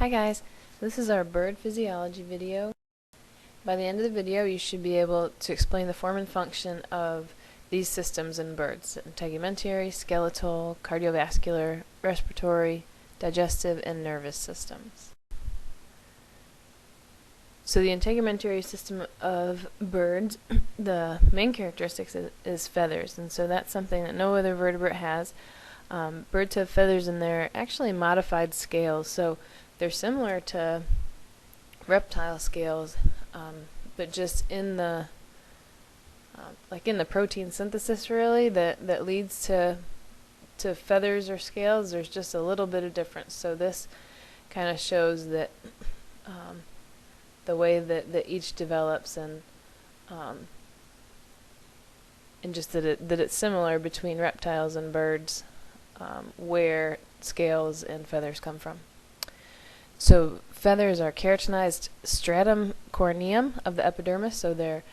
Hi guys, this is our bird physiology video. By the end of the video you should be able to explain the form and function of these systems in birds: integumentary, skeletal, cardiovascular, respiratory, digestive, and nervous systems. So the integumentary system of birds, the main characteristic is feathers, and so that's something that no other vertebrate has. Birds have feathers, and they're actually modified scales, so they're similar to reptile scales, but just in the like in the protein synthesis really that leads to feathers or scales. There's just a little bit of difference. So this kind of shows that the way that each develops, and just that it's similar between reptiles and birds, where scales and feathers come from. So feathers are keratinized stratum corneum of the epidermis, so they're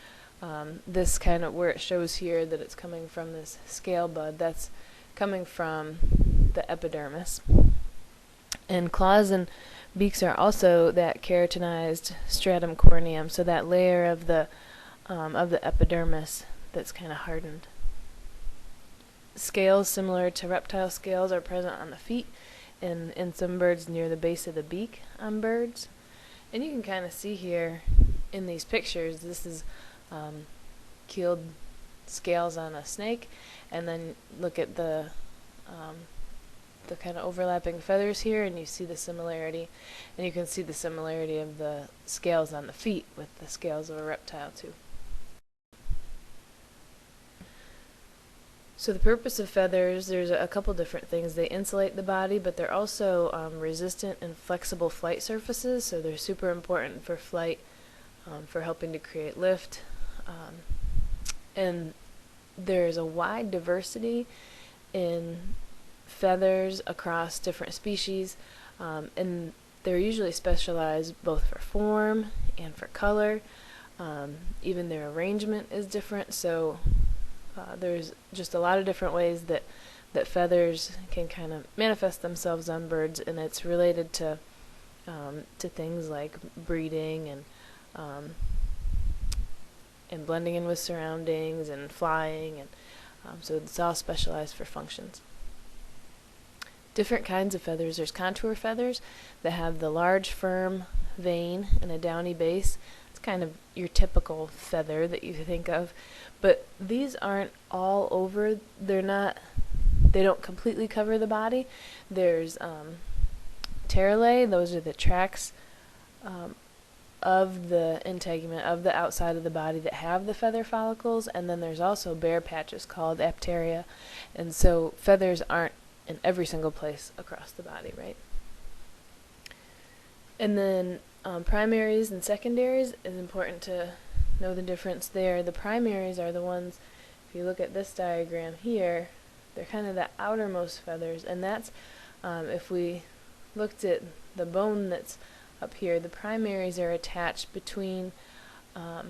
this kind of, where it shows here that it's coming from this scale bud, that's coming from the epidermis. And claws and beaks are also that keratinized stratum corneum, so that layer of the epidermis that's kind of hardened. Scales similar to reptile scales are present on the feet, and in some birds near the base of the beak on birds. And you can kind of see here in these pictures, this is keeled scales on a snake, and then look at the kind of overlapping feathers here, and you see the similarity, and you can see the similarity of the scales on the feet with the scales of a reptile too. So the purpose of feathers, there's a couple different things. They insulate the body, but they're also resistant and flexible flight surfaces, so they're super important for flight, for helping to create lift. And there's a wide diversity in feathers across different species, and they're usually specialized both for form and for color. Even their arrangement is different, so there's just a lot of different ways that feathers can kind of manifest themselves on birds, and it's related to things like breeding and blending in with surroundings and flying, and so it's all specialized for functions. Different kinds of feathers. There's contour feathers that have the large firm vein and a downy base. It's kind of your typical feather that you think of, but these aren't all over. They don't completely cover the body. There's teralae. Those are the tracts of the integument, of the outside of the body, that have the feather follicles, and then there's also bare patches called apteria, and so feathers aren't in every single place across the body, right? And then primaries and secondaries, is important to know the difference there. The primaries are the ones, if you look at this diagram here, they're kind of the outermost feathers, and that's if we looked at the bone that's up here, the primaries are attached between the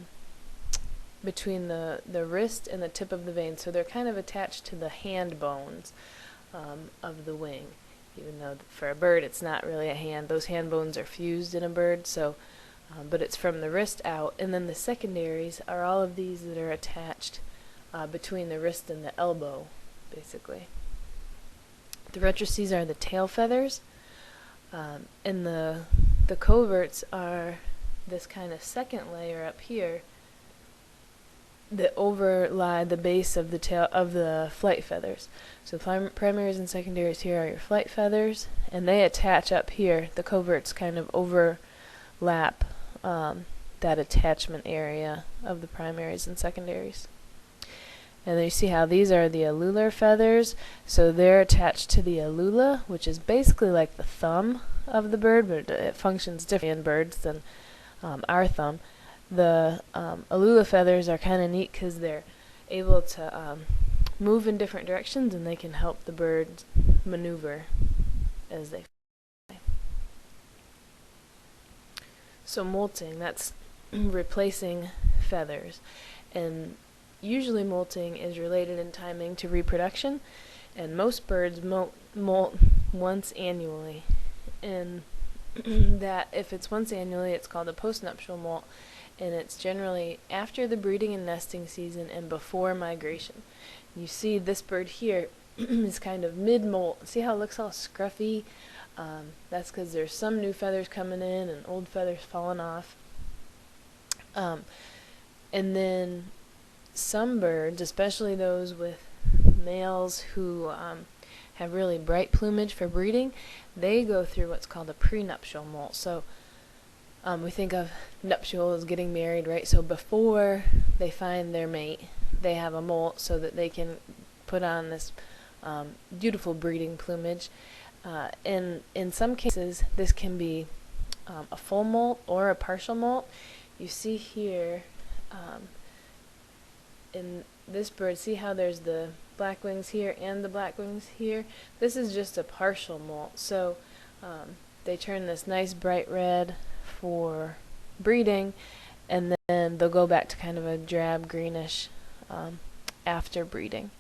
wrist and the tip of the vein, so they're kind of attached to the hand bones of the wing, even though for a bird it's not really a hand. Those hand bones are fused in a bird, so but it's from the wrist out. And then the secondaries are all of these that are attached between the wrist and the elbow, basically. The rectrices are the tail feathers, and the coverts are this kind of second layer up here that overlie the base of the tail of the flight feathers. So primaries and secondaries here are your flight feathers, and they attach up here. The coverts kind of overlap that attachment area of the primaries and secondaries. And then you see how these are the allular feathers, so they're attached to the allula, which is basically like the thumb of the bird, but it functions differently in birds than our thumb. The allula feathers are kind of neat because they're able to move in different directions, and they can help the bird maneuver as they fly. So molting, that's replacing feathers, and usually molting is related in timing to reproduction, and most birds molt once annually. And that if it's once annually, it's called a postnuptial molt, and it's generally after the breeding and nesting season and before migration. You see this bird here is kind of mid-molt. See how it looks all scruffy? That's because there's some new feathers coming in and old feathers falling off. And then some birds, especially those with males who have really bright plumage for breeding, they go through what's called a prenuptial molt. So we think of nuptial as getting married, right? So before they find their mate, they have a molt so that they can put on this beautiful breeding plumage. And in some cases, this can be a full molt or a partial molt. You see here in this bird, see how there's the black wings here and the black wings here? This is just a partial molt. So they turn this nice bright red for breeding, and then they'll go back to kind of a drab greenish after breeding.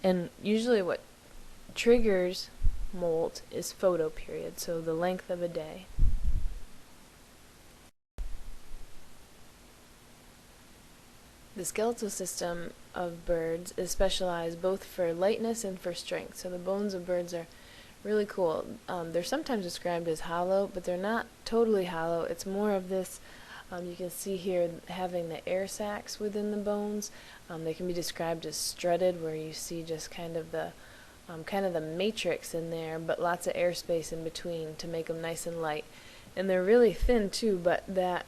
And usually what triggers molt is photoperiod, so the length of a day. The skeletal system of birds is specialized both for lightness and for strength. So the bones of birds are really cool. They're sometimes described as hollow, but they're not totally hollow. It's more of this, you can see here having the air sacs within the bones. They can be described as strutted, where you see just kind of the matrix in there, but lots of airspace in between to make them nice and light. And they're really thin too, but that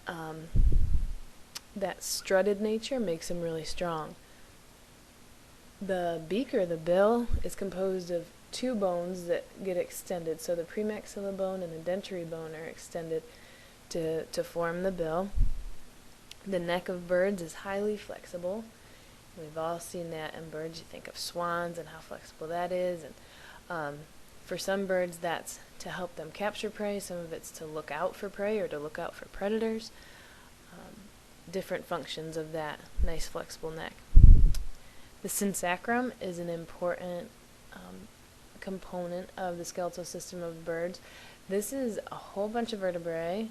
strutted nature makes them really strong. The beak or the bill is composed of two bones that get extended. So the premaxilla bone and the dentary bone are extended to form the bill. The neck of birds is highly flexible. We've all seen that in birds. You think of swans and how flexible that is. And for some birds, that's to help them capture prey. Some of it's to look out for prey or to look out for predators. Different functions of that nice flexible neck. The synsacrum is an important component of the skeletal system of birds. This is a whole bunch of vertebrae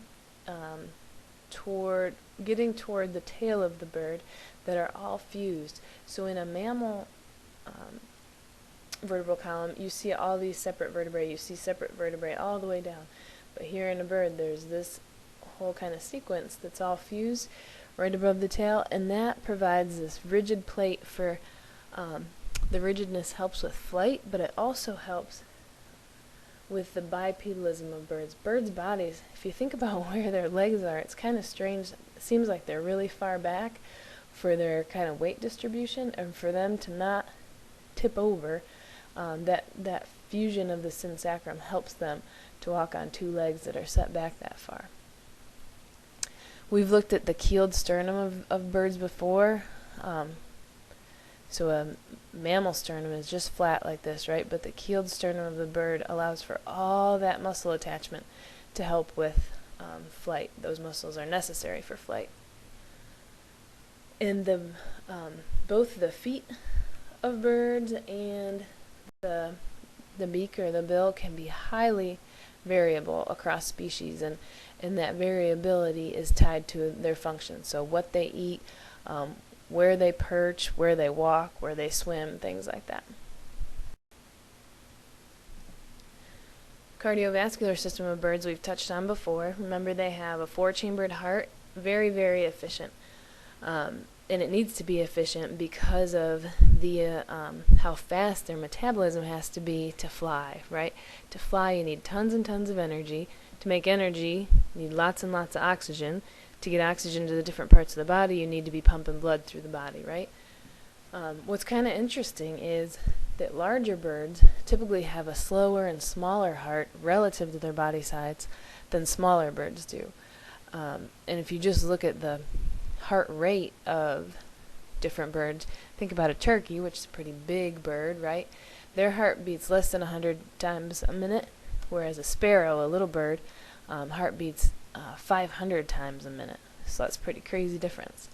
getting toward the tail of the bird that are all fused. So in a mammal vertebral column, you see all these separate vertebrae. You see separate vertebrae all the way down. But here in a bird, there's this whole kind of sequence that's all fused right above the tail, and that provides this rigid plate for the rigidness helps with flight, but it also helps with the bipedalism of birds. Birds' bodies, if you think about where their legs are, it's kind of strange. It seems like they're really far back for their kind of weight distribution, and for them to not tip over, that fusion of the synsacrum helps them to walk on two legs that are set back that far. We've looked at the keeled sternum of birds before. So a mammal sternum is just flat like this, right? But the keeled sternum of the bird allows for all that muscle attachment to help with flight. Those muscles are necessary for flight. And both the feet of birds and the beak or the bill can be highly variable across species, and that variability is tied to their function. So what they eat, where they perch, where they walk, where they swim, things like that. Cardiovascular system of birds we've touched on before. Remember, they have a 4-chambered heart, very, very efficient. And it needs to be efficient because of the how fast their metabolism has to be to fly, right? To fly, you need tons and tons of energy. To make energy, you need lots and lots of oxygen. To get oxygen to the different parts of the body, you need to be pumping blood through the body, right? What's kind of interesting is that larger birds typically have a slower and smaller heart relative to their body size than smaller birds do. And if you just look at the heart rate of different birds, think about a turkey, which is a pretty big bird, right? Their heart beats less than 100 times a minute, whereas a sparrow, a little bird, heart beats 500 times a minute. So that's a pretty crazy difference.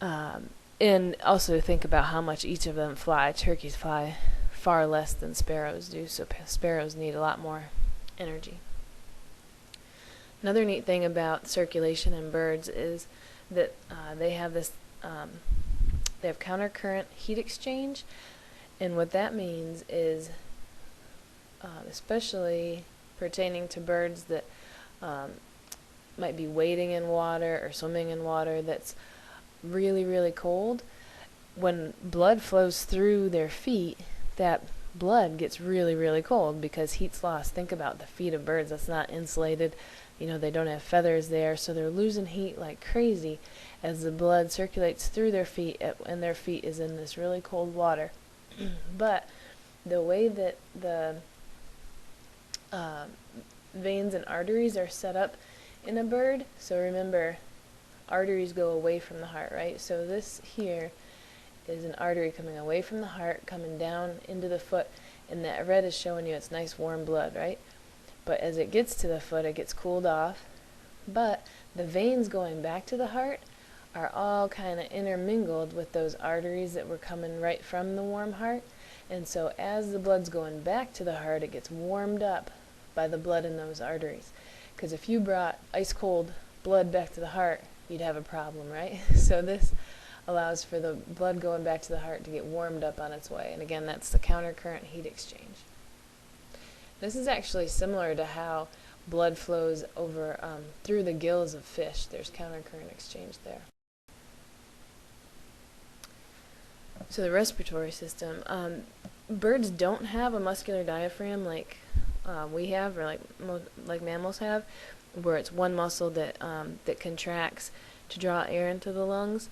And also think about how much each of them fly. Turkeys fly far less than sparrows do, so sparrows need a lot more energy. Another neat thing about circulation in birds is that they have countercurrent heat exchange, and what that means is, especially pertaining to birds that might be wading in water or swimming in water that's really, really cold, when blood flows through their feet, that blood gets really, really cold because heat's lost. Think about the feet of birds. That's not insulated. They don't have feathers there, so they're losing heat like crazy as the blood circulates through their feet, and their feet is in this really cold water. But the way that the veins and arteries are set up in a bird, so remember, arteries go away from the heart, right? So this here is an artery coming away from the heart, coming down into the foot, and that red is showing you it's nice warm blood, right? But as it gets to the foot, it gets cooled off. But the veins going back to the heart are all kind of intermingled with those arteries that were coming right from the warm heart. And so as the blood's going back to the heart, it gets warmed up by the blood in those arteries. Because if you brought ice cold blood back to the heart, you'd have a problem, right? So this allows for the blood going back to the heart to get warmed up on its way. And again, that's the countercurrent heat exchange. This is actually similar to how blood flows over through the gills of fish. There's countercurrent exchange there. So the respiratory system. Birds don't have a muscular diaphragm like we have, or like mammals have, where it's one muscle that contracts to draw air into the lungs.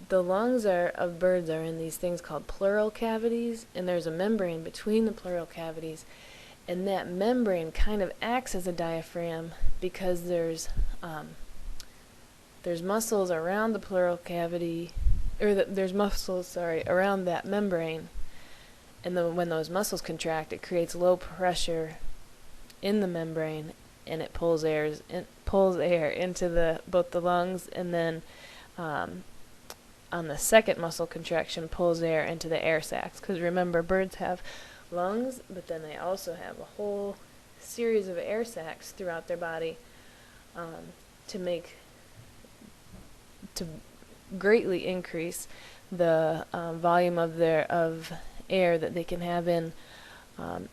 The lungs of birds are in these things called pleural cavities, and there's a membrane between the pleural cavities, and that membrane kind of acts as a diaphragm because there's muscles around the pleural cavity, there's muscles around that membrane, and when those muscles contract, it creates low pressure in the membrane, and it pulls air into both the lungs, and then on the second muscle contraction pulls air into the air sacs. Because remember, birds have lungs, but then they also have a whole series of air sacs throughout their body to greatly increase the volume of air that they can have in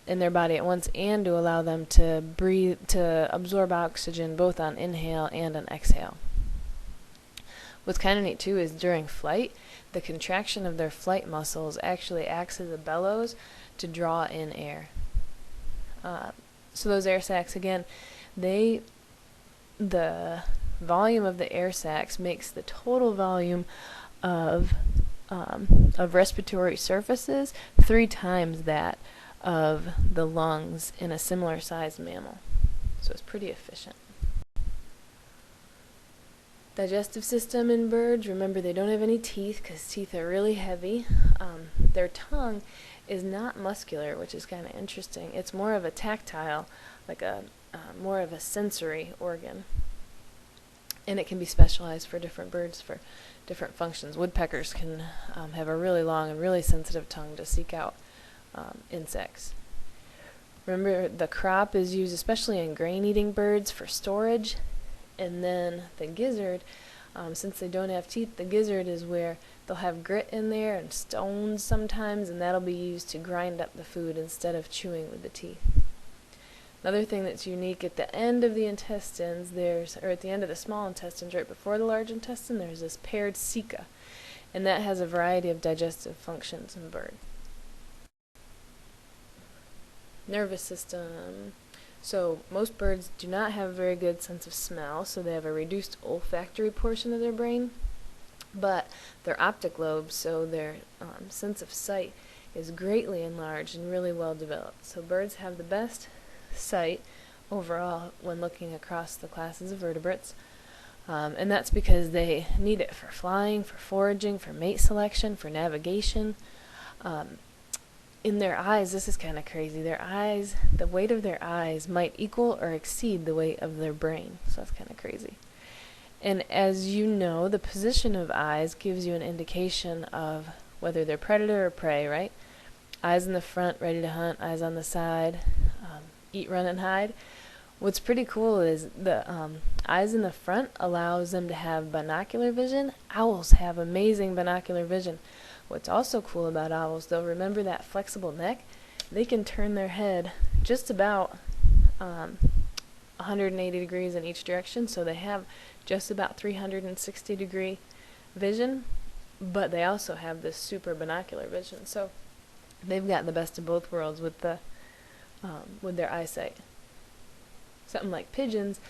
their body at once, and to allow them to absorb oxygen both on inhale and on exhale. What's kind of neat too is during flight, the contraction of their flight muscles actually acts as a bellows to draw in air. So those air sacs, again, the volume of the air sacs makes the total volume of respiratory surfaces 3 times that of the lungs in a similar sized mammal. So it's pretty efficient. Digestive system in birds, remember they don't have any teeth because teeth are really heavy. Their tongue is not muscular, which is kind of interesting. It's more of a tactile, like more of a sensory organ. And it can be specialized for different birds for different functions. Woodpeckers can have a really long and really sensitive tongue to seek out insects. Remember, the crop is used especially in grain-eating birds for storage. And then the gizzard, since they don't have teeth, the gizzard is where they'll have grit in there and stones sometimes, and that'll be used to grind up the food instead of chewing with the teeth. Another thing that's unique, at the end of the intestines, or at the end of the small intestines, right before the large intestine, there's this paired ceca, and that has a variety of digestive functions in the bird. Nervous system. So most birds do not have a very good sense of smell, so they have a reduced olfactory portion of their brain, but their optic lobes, so their sense of sight, is greatly enlarged and really well developed. So birds have the best sight overall when looking across the classes of vertebrates, and that's because they need it for flying, for foraging, for mate selection, for navigation. In their eyes, this is kind of crazy, the weight of their eyes might equal or exceed the weight of their brain, so that's kind of crazy. And as you know, the position of eyes gives you an indication of whether they're predator or prey, right? Eyes in the front, ready to hunt, eyes on the side, eat, run, and hide. What's pretty cool is the eyes in the front allows them to have binocular vision. Owls have amazing binocular vision. What's also cool about owls, though, remember that flexible neck? They can turn their head just about 180 degrees in each direction, so they have just about 360-degree vision, but they also have this super binocular vision. So they've got the best of both worlds with their eyesight. Something like pigeons,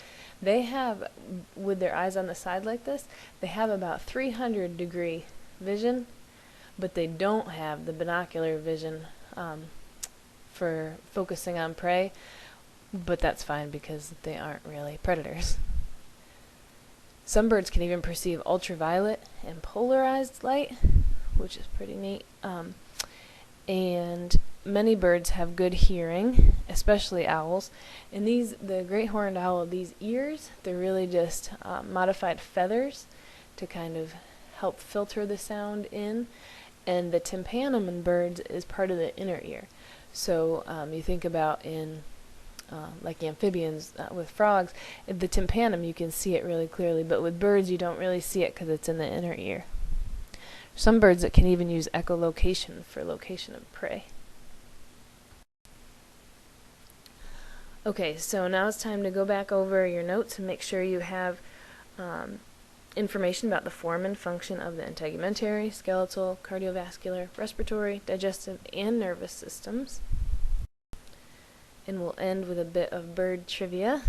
they have, with their eyes on the side like this, they have about 300-degree vision, but they don't have the binocular vision for focusing on prey, but that's fine because they aren't really predators. Some birds can even perceive ultraviolet and polarized light, which is pretty neat. And many birds have good hearing, especially owls. And the great horned owl, these ears, they're really just modified feathers to kind of help filter the sound in. And the tympanum in birds is part of the inner ear. So you think about in like amphibians with frogs, the tympanum, you can see it really clearly, but with birds you don't really see it because it's in the inner ear. Some birds that can even use echolocation for location of prey. Okay, so now it's time to go back over your notes and make sure you have information about the form and function of the integumentary, skeletal, cardiovascular, respiratory, digestive, and nervous systems. And we'll end with a bit of bird trivia.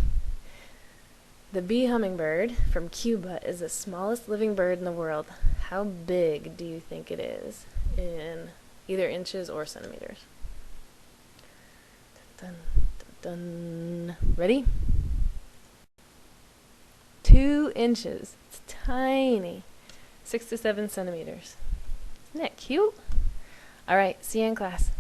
The bee hummingbird from Cuba is the smallest living bird in the world. How big do you think it is in either inches or centimeters? Dun, dun, dun. Ready? 2 inches. It's tiny. 6 to 7 centimeters. Isn't that cute? All right, see you in class.